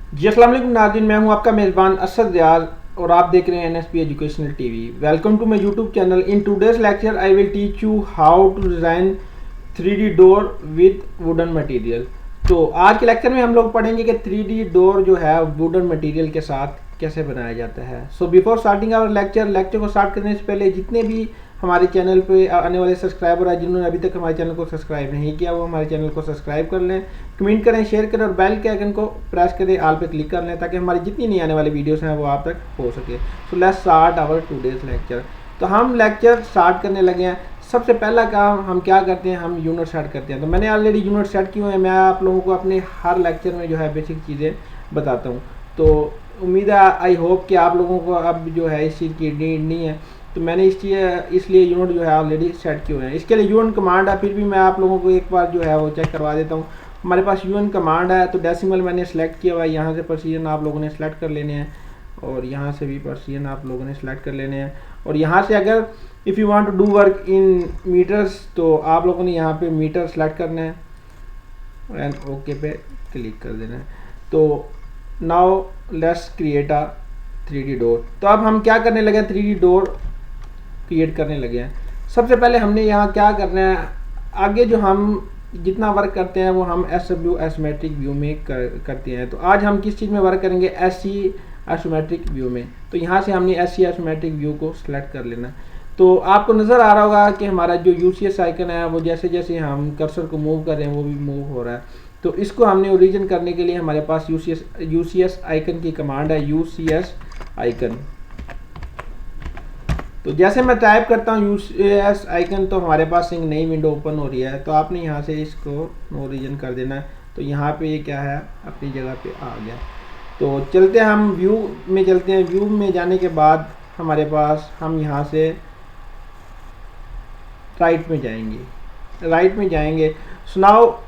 जी अस्सलाम वालेकुम नाज़रीन, मैं हूं आपका मेज़बान असद रियाज और आप देख रहे हैं NSP educational TV. Welcome to my YouTube channel. In today's lecture I will teach you how to design 3D door with wooden material. तो आज के लेक्चर में हम लोग पढ़ेंगे कि 3D डोर जो है वुडन मटेरियल के साथ कैसे बनाया जाता है। So before starting our lecture को स्टार्ट करने से पहले जितने भी हमारे चैनल पे आने वाले सब्सक्राइबर हैं जिन्होंने अभी तक हमारे चैनल को सब्सक्राइब नहीं किया वो हमारे चैनल को सब्सक्राइब कर लें, कमेंट करें, शेयर करें और बेल के आइकन को प्रेस करें, ऑल पे क्लिक कर लें ताकि हमारी जितनी नई आने वाली वीडियोस हैं वो आप तक हो सके। So let's start our today's lecture. तो हम लेक्चर स्टार्ट करने लगे हैं। सबसे पहला काम हम क्या करते हैं, हम यूनिट सेट करते हैं। तो मैंने ऑलरेडी यूनिट सेट किए हुए हैं। मैं आप लोगों को अपने हर लेक्चर में जो है बेसिक चीज़ें बताता हूँ। तो उम्मीद है, आई होप कि आप लोगों को अब जो है इस चीज़ की नीड नहीं है। तो मैंने इसलिए यूनिट जो है ऑलरेडी सेट किए हुए हैं। इसके लिए यूएन कमांड है, फिर भी मैं आप लोगों को एक बार जो है वो चेक करवा देता हूँ। हमारे पास यूएन कमांड है। तो डेसिमल मैंने सेलेक्ट किया हुआ है। यहाँ से प्रेसीजन आप लोगों ने सेलेक्ट कर लेने हैं और यहाँ से भी प्रेसीजन आप लोगों ने सेलेक्ट कर लेने हैं। और यहाँ से अगर if you want to do work in metres तो आप लोगों ने यहाँ पे मीटर सेलेक्ट करना है एंड ओके पे क्लिक कर देना है। तो now let's create a 3D door. तो अब हम क्या करने लगे, 3D डोर क्रिएट करने लगे हैं। सबसे पहले हमने यहाँ क्या करना है, आगे जो हम जितना वर्क करते हैं वो हम SW एसोमेट्रिक व्यू में करते हैं। तो आज हम किस चीज़ में वर्क करेंगे, SC एसोमेट्रिक व्यू में। तो यहाँ से हमने SC एसोमेट्रिक व्यू को सिलेक्ट कर लेना। तो आपको नज़र आ रहा होगा कि हमारा जो UCS आइकन है वो जैसे जैसे हम कर्सर को मूव कर रहे हैं वो भी मूव हो रहा है। तो इसको हमने ओरिजिन करने के लिए हमारे पास UCS आइकन की कमांड है, UCS आइकन। तो जैसे मैं टाइप करता हूँ UCS आइकन तो हमारे पास एक नई विंडो ओपन हो रही है। तो आपने यहाँ से इसको ओरिजिन कर देना है। तो यहाँ पे ये क्या है, अपनी जगह पे आ गया। तो चलते हैं, हम व्यू में चलते हैं। व्यू में जाने के बाद हमारे पास हम यहाँ से राइट में जाएंगे। सुनाओ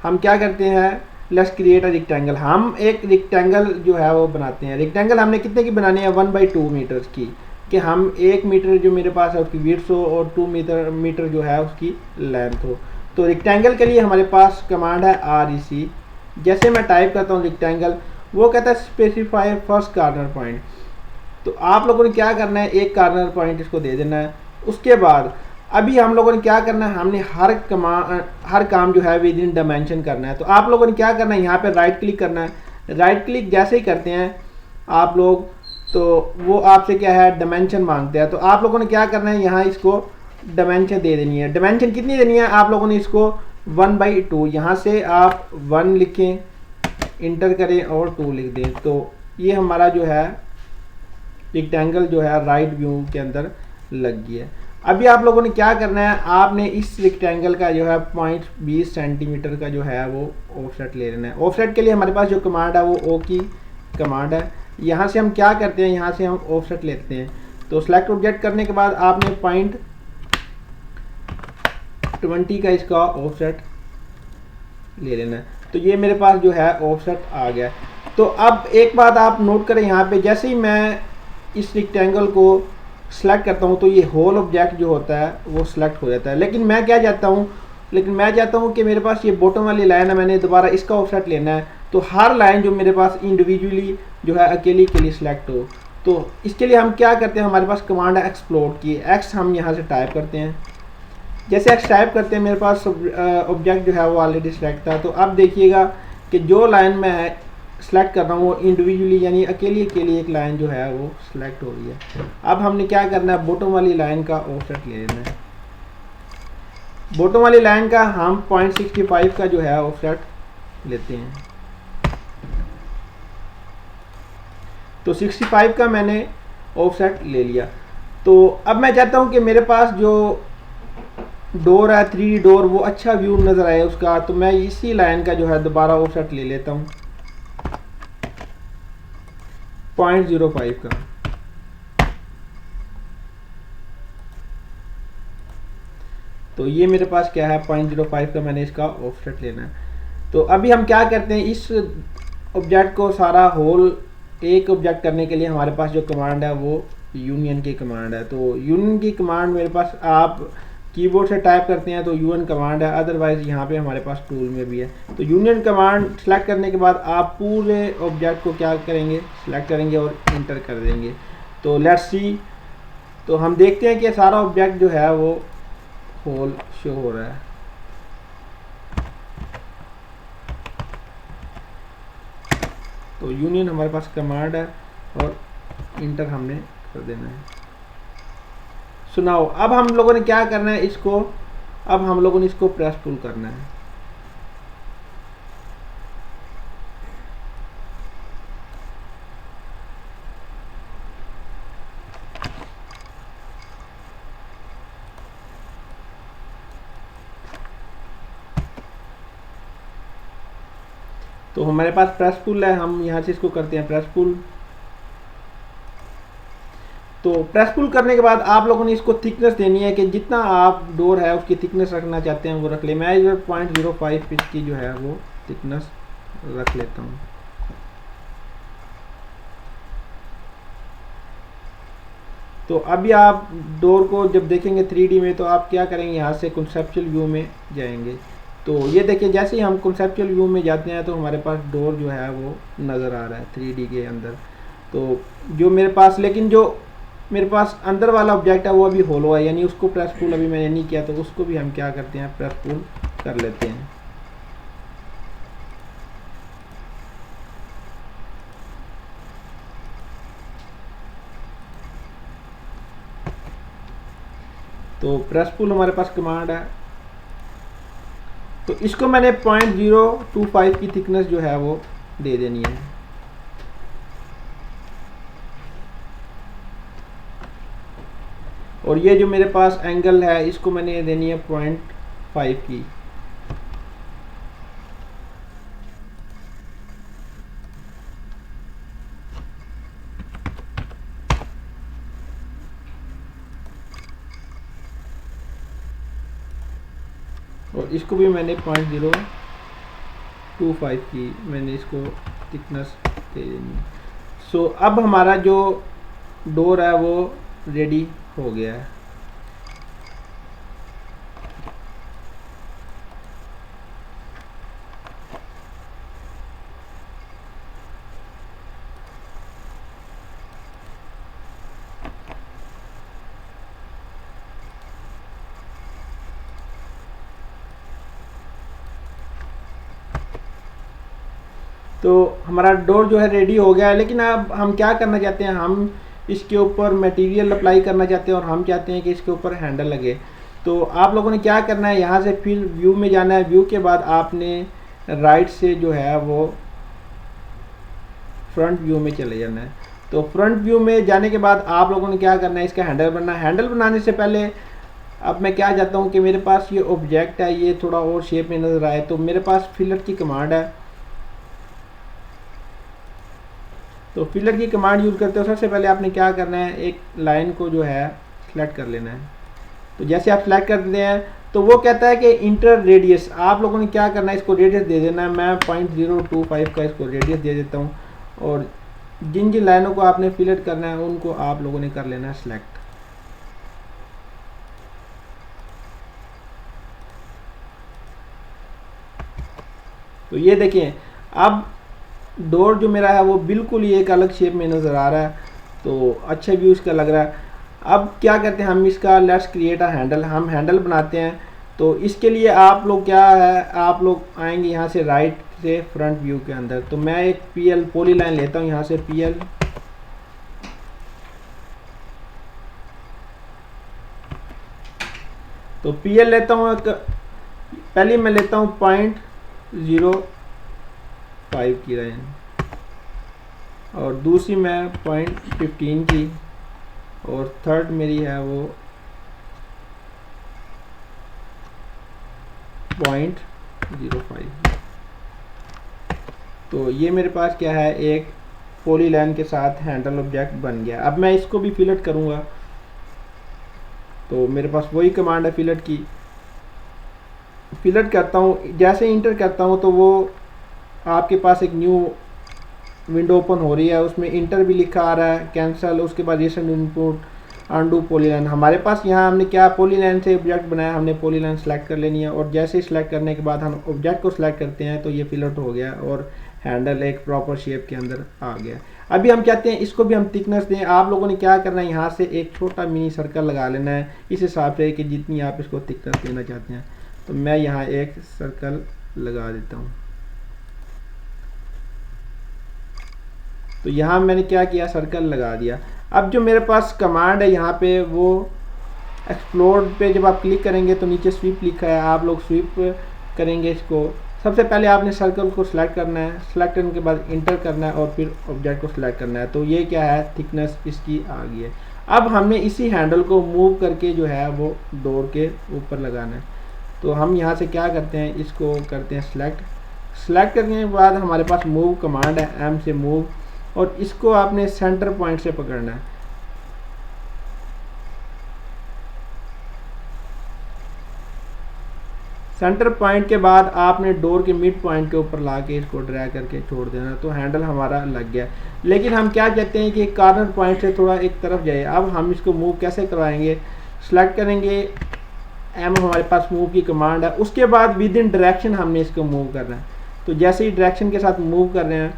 हम क्या करते हैं, लेट्स क्रिएट अ रेक्टेंगल। हम एक रेक्टेंगल जो है वो बनाते हैं। रेक्टेंगल हमने कितने की बनानी है, 1/2 मीटर्स की। कि हम 1 मीटर जो मेरे पास है उसकी विड्थ हो और 2 मीटर जो है उसकी लेंथ हो। तो रेक्टेंगल के लिए हमारे पास कमांड है REC। जैसे मैं टाइप करता हूँ रेक्टेंगल, वो कहता है स्पेसिफाई फर्स्ट कार्नर पॉइंट। तो आप लोगों ने क्या करना है, एक कार्नर पॉइंट इसको दे देना है। उसके बाद अभी हम लोगों ने क्या करना है, हमने हर काम जो है विद इन डायमेंशन करना है। तो आप लोगों ने क्या करना है, यहाँ पे राइट क्लिक करना है। राइट क्लिक जैसे ही करते हैं आप लोग तो वो आपसे क्या है, डायमेंशन मांगते हैं। तो आप लोगों ने क्या करना है, यहाँ इसको डायमेंशन दे देनी है। डायमेंशन कितनी देनी है, आप लोगों ने इसको 1/2, यहाँ से आप 1 लिखें, इंटर करें और 2 लिख दें। तो ये हमारा जो है रेक्टेंगल जो है राइट व्यू के अंदर लग गया है। अभी आप लोगों ने क्या करना है, आपने इस रेक्टेंगल का जो है 0.20 सेंटीमीटर का जो है वो ऑफसेट ले लेना है। ऑफसेट के लिए हमारे पास जो कमांड है वो O की कमांड है। यहाँ से हम क्या करते हैं, यहाँ से हम ऑफसेट लेते हैं। तो सेलेक्ट ऑब्जेक्ट करने के बाद आपने 0.20 का इसका ऑफसेट ले लेना है। तो ये मेरे पास जो है ऑफसेट आ गया। तो अब एक बात आप नोट करें, यहाँ पे जैसे ही मैं इस रेक्टेंगल को सेलेक्ट करता हूँ तो ये होल ऑब्जेक्ट जो होता है वो सिलेक्ट हो जाता है। लेकिन मैं चाहता हूँ कि मेरे पास ये बॉटम वाली लाइन है, मैंने दोबारा इसका ऑफसेट लेना है। तो हर लाइन जो मेरे पास इंडिविजुअली जो है अकेली के लिए सिलेक्ट हो। तो इसके लिए हम क्या करते हैं, हमारे पास कमांड है एक्सप्लोड की। एक्स हम यहाँ से टाइप करते हैं। जैसे एक्स टाइप करते हैं मेरे पास ऑब्जेक्ट जो है वो ऑलरेडी सिलेक्ट था। तो अब देखिएगा कि जो लाइन मैं सेलेक्ट कर रहा हूँ वो इंडिविजुअली यानी अकेली एक लाइन जो है वो सिलेक्ट हो रही है। अब हमने क्या करना है, बॉटम वाली लाइन का ऑफसेट ले लेना है। बॉटम वाली लाइन का हम 0.65 का जो है ऑफसेट लेते हैं। तो 65 का मैंने ऑफसेट ले लिया। तो अब मैं चाहता हूँ कि मेरे पास जो डोर है 3D डोर वो अच्छा व्यू नज़र आए उसका। तो मैं इसी लाइन का जो है दोबारा ऑफसेट ले लेता हूँ 0.05 का। तो ये मेरे पास क्या है, 0.05 का मैंने इसका ऑफसेट लेना है। तो अभी हम क्या करते हैं, इस ऑब्जेक्ट को सारा होल एक ऑब्जेक्ट करने के लिए हमारे पास जो कमांड है वो यूनियन की कमांड है। तो यूनियन की कमांड मेरे पास आप कीबोर्ड से टाइप करते हैं तो यूएन कमांड है, अदरवाइज़ यहाँ पे हमारे पास टूल में भी है। तो यूनियन कमांड सेलेक्ट करने के बाद आप पूरे ऑब्जेक्ट को क्या करेंगे, सेलेक्ट करेंगे और इंटर कर देंगे। तो लेट्स सी, तो हम देखते हैं कि सारा ऑब्जेक्ट जो है वो होल शो हो रहा है। तो यूनियन हमारे पास कमांड है और इंटर हमने कर देना है। सुनाओ, अब हम लोगों ने क्या करना है, इसको अब हम लोगों ने इसको प्रेस पुल करना है। तो हमारे पास प्रेस पुल है, हम यहाँ से इसको करते हैं प्रेस पुल। तो प्रेस पुल करने के बाद आप लोगों ने इसको थिकनेस देनी है कि जितना आप डोर है उसकी थिकनेस रखना चाहते हैं वो रख ले। मैं इधर 0.05 इसकी जो है वो थिकनेस रख लेता हूँ। तो अभी आप डोर को जब देखेंगे 3D में तो आप क्या करेंगे, यहाँ से कॉन्सेप्चुअल व्यू में जाएंगे। तो ये देखिए, जैसे ही हम कॉन्सेप्चुअल व्यू में जाते हैं तो हमारे पास डोर जो है वो नज़र आ रहा है 3D के अंदर। तो जो मेरे पास, लेकिन जो मेरे पास अंदर वाला ऑब्जेक्ट है वो अभी होलो है, यानी उसको प्रेस पुल अभी मैंने नहीं किया, तो उसको भी हम क्या करते हैं, प्रेस पुल कर लेते हैं। तो प्रेस पुल हमारे पास कमांड है। तो इसको मैंने 0.025 की थिकनेस जो है वो दे देनी है। और ये जो मेरे पास एंगल है इसको मैंने देनी है 0.5 की। और इसको भी मैंने 0.025 की मैंने इसको थिकनेस दे देनी है। सो अब हमारा जो डोर है वो रेडी हो गया है। तो हमारा डोर जो है रेडी हो गया है, लेकिन अब हम क्या करना चाहते हैं, हम इसके ऊपर मटेरियल अप्लाई करना चाहते हैं और हम चाहते हैं कि इसके ऊपर हैंडल लगे। तो आप लोगों ने क्या करना है, यहाँ से फिर व्यू में जाना है। व्यू के बाद आपने राइट से जो है वो फ्रंट व्यू में चले जाना है। तो फ्रंट व्यू में जाने के बाद आप लोगों ने क्या करना है, इसका हैंडल बनाना है। हैंडल बनाने से पहले अब मैं क्या चाहता हूँ कि मेरे पास ये ऑब्जेक्ट है ये थोड़ा और शेप में नज़र आए, तो मेरे पास फिलर की कमांड है। तो फिलर की कमांड यूज़ करते हो सबसे पहले आपने क्या करना है, एक लाइन को जो है सेलेक्ट कर लेना है। तो जैसे आप सेलेक्ट कर देते हैं तो वो कहता है कि इंटर रेडियस, आप लोगों ने क्या करना है, इसको रेडियस दे देना है। मैं 0.025 का इसको रेडियस दे देता हूँ। और जिन जिन लाइनों को आपने फिलर करना है उनको आप लोगों ने कर लेना है सेलेक्ट। तो ये देखिए, अब डोर जो मेरा है वो बिल्कुल ही एक अलग शेप में नज़र आ रहा है, तो अच्छा व्यू इसका लग रहा है। अब क्या करते हैं, हम इसका लेट्स क्रिएट अ हैंडल, हम हैंडल बनाते हैं। तो इसके लिए आप लोग क्या है, आप लोग आएंगे यहाँ से राइट से फ्रंट व्यू के अंदर। तो मैं एक PL पॉली लाइन लेता हूँ, यहाँ से PL, तो PL लेता हूँ। पहले मैं लेता हूँ 0.05 की लाइन और दूसरी मैं 0.15 की और थर्ड मेरी है वो 0.05। तो ये मेरे पास क्या है, एक पॉली लाइन के साथ हैंडल ऑब्जेक्ट बन गया। अब मैं इसको भी फिलट करूँगा, तो मेरे पास वही कमांड है फिलट की। फिलट करता हूँ, जैसे इंटर करता हूँ तो वो आपके पास एक न्यू विंडो ओपन हो रही है, उसमें इंटर भी लिखा आ रहा है, कैंसिल, उसके बाद रिसेंट इनपुट अनडू पॉलीलाइन। हमारे पास यहाँ हमने क्या पॉलीलाइन से ऑब्जेक्ट बनाया, हमने पॉलीलाइन सेलेक्ट कर लेनी है और जैसे ही सेलेक्ट करने के बाद हम ऑब्जेक्ट को सिलेक्ट करते हैं तो ये फिलट हो गया और हैंडल एक प्रॉपर शेप के अंदर आ गया। अभी हम चाहते हैं इसको भी हम थिकनेस दें। आप लोगों ने क्या करना है, यहाँ से एक छोटा मिनी सर्कल लगा लेना है इस हिसाब से कि जितनी आप इसको थिकनेस देना चाहते हैं। तो मैं यहाँ एक सर्कल लगा देता हूँ। तो यहाँ मैंने क्या किया, सर्कल लगा दिया। अब जो मेरे पास कमांड है यहाँ पे वो एक्सप्लोर पे जब आप क्लिक करेंगे तो नीचे स्वीप लिखा है, आप लोग स्वीप करेंगे इसको। सबसे पहले आपने सर्कल को सिलेक्ट करना है, सिलेक्ट करने के बाद इंटर करना है और फिर ऑब्जेक्ट को सिलेक्ट करना है। तो ये क्या है, थिकनेस इसकी आ गई है। अब हमने इसी हैंडल को मूव करके जो है वो डोर के ऊपर लगाना है। तो हम यहाँ से क्या करते हैं, इसको करते हैं सिलेक्ट। सिलेक्ट करने के बाद हमारे पास मूव कमांड है, एम से मूव, और इसको आपने सेंटर पॉइंट से पकड़ना है। सेंटर पॉइंट के बाद आपने डोर के मिड पॉइंट के ऊपर ला के इसको ड्रैग करके छोड़ देना। तो हैंडल हमारा लग गया। लेकिन हम क्या चाहते हैं कि कॉर्नर पॉइंट से थोड़ा एक तरफ जाए। अब हम इसको मूव कैसे करवाएंगे, सिलेक्ट करेंगे, एम हमारे पास मूव की कमांड है, उसके बाद विद इन डायरेक्शन हमने इसको मूव करना है। तो जैसे ही डायरेक्शन के साथ मूव कर रहे हैं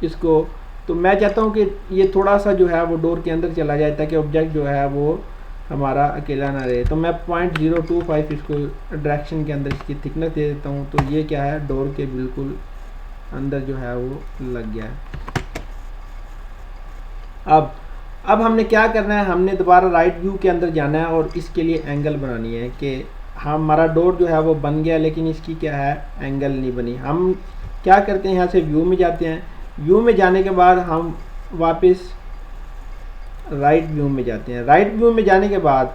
इसको, तो मैं चाहता हूँ कि ये थोड़ा सा जो है वो डोर के अंदर चला जाए ताकि ऑब्जेक्ट जो है वो हमारा अकेला ना रहे। तो मैं 0.025 इसको डायरेक्शन के अंदर इसकी थिकनेस दे देता हूँ। तो ये क्या है, डोर के बिल्कुल अंदर जो है वो लग गया है। अब हमने क्या करना है, हमने दोबारा राइट व्यू के अंदर जाना है और इसके लिए एंगल बनानी है कि हमारा डोर जो है वो बन गया लेकिन इसकी क्या है, एंगल नहीं बनी। हम क्या करते हैं, यहाँ से व्यू में जाते हैं। व्यू में जाने के बाद हम वापस राइट व्यू में जाते हैं। राइट व्यू में जाने के बाद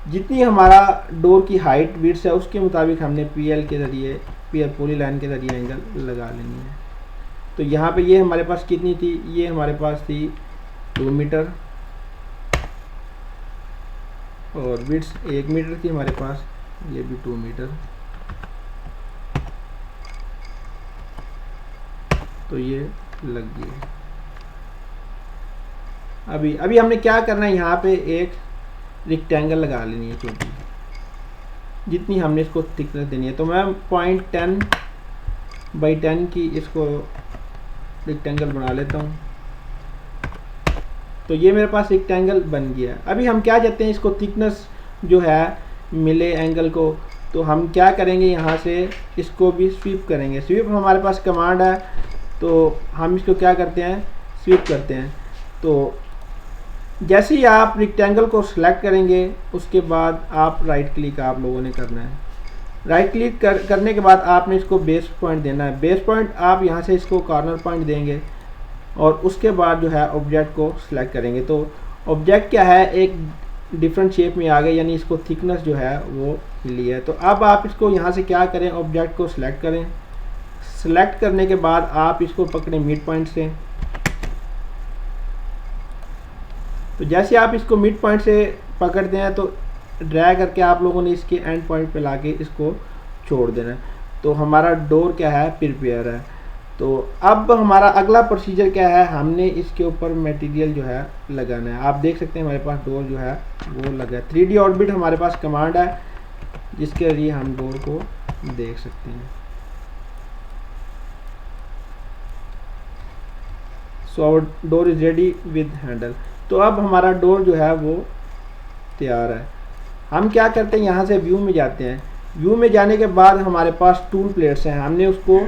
जितनी हमारा डोर की हाइट विड्थ है उसके मुताबिक हमने पीएल के ज़रिए, पीएल पॉलीलाइन के ज़रिए एंगल लगा लेनी है। तो यहाँ पे ये हमारे पास कितनी थी, ये हमारे पास थी 2 मीटर और विड्थ 1 मीटर थी हमारे पास, ये भी 2 मीटर। तो ये लग गई। अभी हमने क्या करना है, यहाँ पे एक रेक्टेंगल लगा लेनी है छोटी, जितनी हमने इसको थिकनेस देनी है। तो मैं 0.10x10 की इसको रेक्टेंगल बना लेता हूँ। तो ये मेरे पास रेक्टेंगल बन गया। अभी हम क्या चाहते हैं, इसको थिकनेस जो है मिले एंगल को। तो हम क्या करेंगे, यहाँ से इसको भी स्वीप करेंगे। स्वीप हमारे पास कमांड है, तो हम इसको क्या करते हैं, स्वीप करते हैं। तो जैसे ही आप रेक्टेंगल को सिलेक्ट करेंगे उसके बाद आप राइट क्लिक आप लोगों ने करना है। राइट क्लिक करने के बाद आपने इसको बेस पॉइंट देना है। बेस पॉइंट आप यहाँ से इसको कॉर्नर पॉइंट देंगे और उसके बाद जो है ऑब्जेक्ट को सिलेक्ट करेंगे। तो ऑब्जेक्ट क्या है, एक डिफरेंट शेप में आ गया, यानी इसको थिकनेस जो है वो मिली है। तो अब आप इसको यहाँ से क्या करें, ऑब्जेक्ट को सिलेक्ट करें। सिलेक्ट करने के बाद आप इसको पकड़ें मिड पॉइंट से। तो जैसे आप इसको मिड पॉइंट से पकड़ते हैं तो ड्रैग करके आप लोगों ने इसके एंड पॉइंट पे लाके इसको छोड़ देना है। तो हमारा डोर क्या है, प्रिपेयर है। तो अब हमारा अगला प्रोसीजर क्या है, हमने इसके ऊपर मटेरियल जो है लगाना है। आप देख सकते हैं हमारे पास डोर जो है वो लगा है। 3D ऑर्बिट हमारे पास कमांड है जिसके जरिए हम डोर को देख सकते हैं। So our door is ready with handle. तो अब हमारा डोर जो है वो तैयार है। हम क्या करते हैं, यहाँ से व्यू में जाते हैं। व्यू में जाने के बाद हमारे पास टूल प्लेट्स हैं, हमने उसको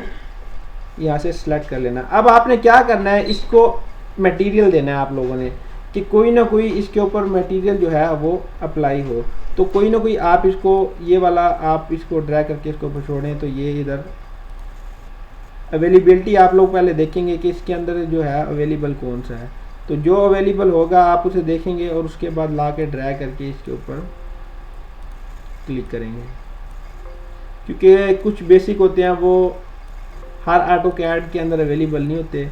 यहाँ से सिलेक्ट कर लेना। अब आपने क्या करना है, इसको मटेरियल देना है आप लोगों ने कि कोई ना कोई इसके ऊपर मटेरियल जो है वो अप्लाई हो। तो कोई ना कोई आप इसको, ये वाला आप इसको ड्रैग करके इसको छोड़ें। तो ये इधर अवेलेबिलिटी आप लोग पहले देखेंगे कि इसके अंदर जो है अवेलेबल कौन सा है। तो जो अवेलेबल होगा आप उसे देखेंगे और उसके बाद ला के ड्रैग करके इसके ऊपर क्लिक करेंगे। क्योंकि कुछ बेसिक होते हैं वो हर ऑटोकैड के अंदर अवेलेबल नहीं होते।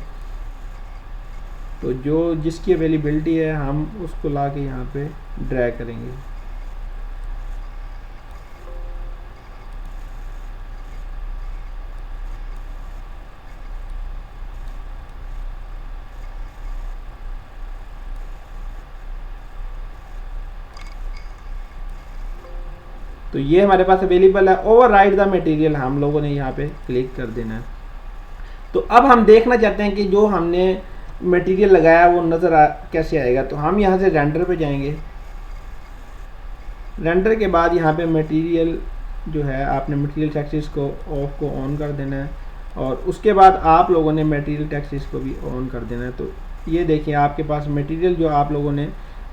तो जो जिसकी अवेलेबिलिटी है हम उसको ला के यहाँ पे ड्रैग करेंगे। तो ये हमारे पास अवेलेबल है। ओवरराइट द मटेरियल हम लोगों ने यहाँ पे क्लिक कर देना है। तो अब हम देखना चाहते हैं कि जो हमने मटेरियल लगाया वो नज़र कैसे आएगा। तो हम यहाँ से रेंडर पे जाएंगे। रेंडर के बाद यहाँ पे मटेरियल जो है आपने मटेरियल टेक्सचर्स को ऑफ को ऑन कर देना है और उसके बाद आप लोगों ने मटेरियल टेक्सचर्स को भी ऑन कर देना है। तो ये देखिए आपके पास मटेरियल जो आप लोगों ने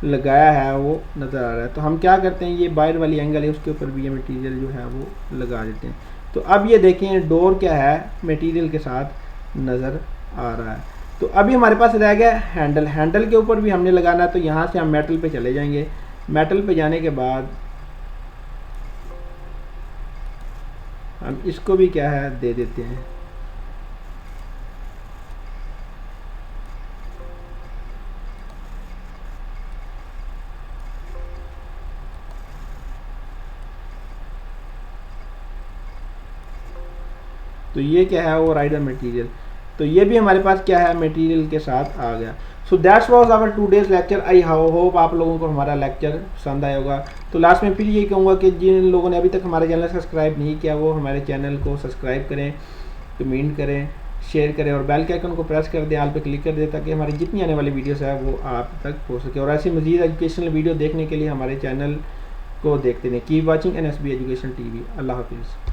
लगाया है वो नज़र आ रहा है। तो हम क्या करते हैं, ये बाहर वाली एंगल है उसके ऊपर भी ये मटेरियल जो है वो लगा देते हैं। तो अब ये देखें डोर क्या है मटेरियल के साथ नज़र आ रहा है। तो अभी हमारे पास रह गया हैंडल। हैंडल के ऊपर भी हमने लगाना है। तो यहाँ से हम मेटल पे चले जाएंगे। मेटल पे जाने के बाद हम इसको भी क्या है दे देते हैं। तो ये क्या है वो राइडर मटेरियल। तो ये भी हमारे पास क्या है मटेरियल के साथ आ गया। So that's was our today's lecture. I hope आप लोगों को हमारा लेक्चर पसंद आया होगा। तो लास्ट में फिर ये कहूँगा कि जिन लोगों ने अभी तक हमारे चैनल सब्सक्राइब नहीं किया वो हमारे चैनल को सब्सक्राइब करें, कमेंट करें, शेयर करें और बेल के आइकन को प्रेस कर दें, आल पे क्लिक कर दें ताकि हमारी जितनी आने वाली वीडियोस है वो आप तक पहुँच सके। और ऐसी मज़ीद एजुकेशनल वीडियो देखने के लिए हमारे चैनल को देखते रहें। Keep watching NSB education TV। अल्लाह हाफिज़।